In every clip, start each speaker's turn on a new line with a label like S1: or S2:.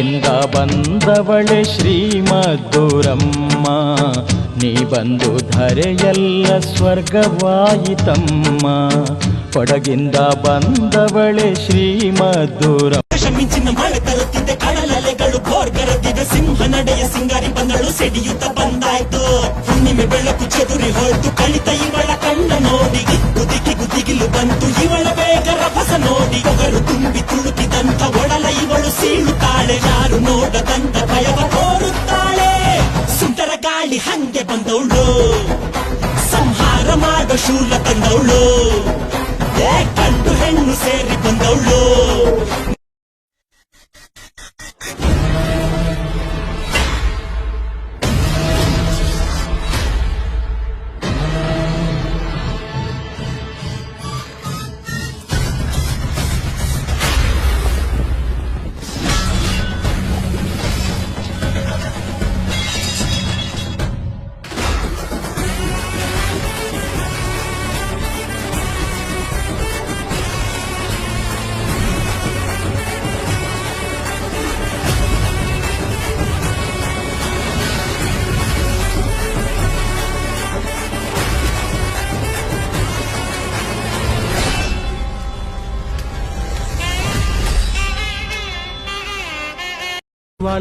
S1: ಕೊಡಗಿಂದ ಬಂದವಳೆ ಶ್ರೀಮದ್ದುರಮ್ಮ, ನೀ ಬಂದು ಧರೆಯೆಲ್ಲ ಸ್ವರ್ಗವಾಯಿತಮ್ಮ. ಕೊಡಗಿಂದ ಬಂದವಳೆ ಶ್ರೀಮದ್ದುರಮ್ಮ.
S2: ಮಿಂಚಿನ ಮಳೆ ತರುತ್ತಿದ್ದೆ, ಕಡಲಲೆಗಳು ಗೋರ್ಗರದಿವೆ, ಸಿಂಹ ನಡೆಯ ಸಿಂಗಾರಿ ಬಂದಳು ಸೆಡಿಯುತ್ತ ಬಂದಾಯ್ತು. ಹುಣ್ಣಿಮೆ ಬೆಳಕು ಚದುರಿ ಹೋಯ್ತು, ಕಳಿತ ಇವಳ ಕಣ್ಣ ನೋಡಿ, ಗುದಿಗಿಗು ದಿಗಿಲು ಬಂತು ಇವಳ ಬೇಗ ರಭಸ ನೋಡಿ. ಒಗರು ತುಂಬಿ ತುಳುಕಿದಂತ ಒಡಲ ಇವಳು ಸೀಳುತ್ತಾಳೆ, ಯಾರು ನೋಡದಂತ ಭಯವ ತೋರುತ್ತಾಳೆ. ಸುಂಟರ ಗಾಳಿ ಹಂಗೆ ಬಂದವಳು, ಸಂಹಾರ ಮಾಡೋ ಶೂಲ ತಂದವಳು, ಗಂಡು ಹೆಣ್ಣು ಸೇರಿ ಬಂದವಳು.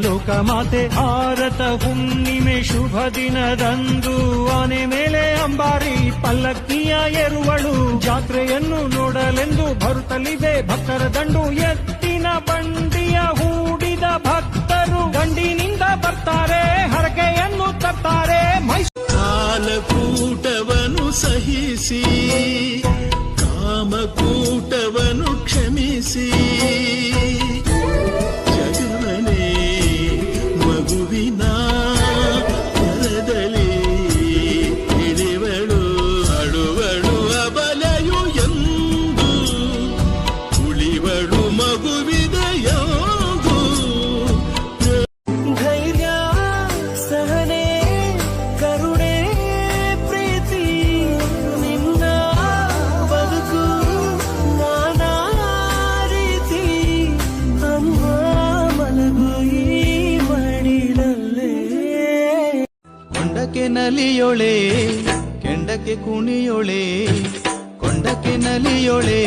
S3: ಲೋಕ ಮಾತೆ ಭಾರತ ಹುಣ್ಣಿಮೆ ಶುಭ ದಿನದಂದು ಆನೆ ಮೇಲೆ ಅಂಬಾರಿ ಪಲ್ಲಕ್ಕಿಯ ಎರುವಳು, ಜಾತ್ರೆಯನ್ನು ನೋಡಲೆಂದು ಬರುತ್ತಲಿದೆ ಭಕ್ತರ ದಂಡು. ಎತ್ತಿನ ಬಂಡಿಯ ಹೂಡಿದ ಭಕ್ತರು ಗಂಡಿನಿಂದ ಬರ್ತಾರೆ, ಹರಕೆಯನ್ನು ತರ್ತಾರೆ.
S4: ಕಾಲಕೂಟವನ್ನು ಸಹಿಸಿ ಕಾಮಕೂಟವನ್ನು ಕ್ಷಮಿಸಿ,
S5: ಕೊಂಡಕ್ಕೆ ನಲಿಯೊಳೆ ಕೆಂಡಕ್ಕೆ ಕುಣಿಯೊಳೆ, ಕೊಂಡಕ್ಕೆ ನಲಿಯೊಳೆ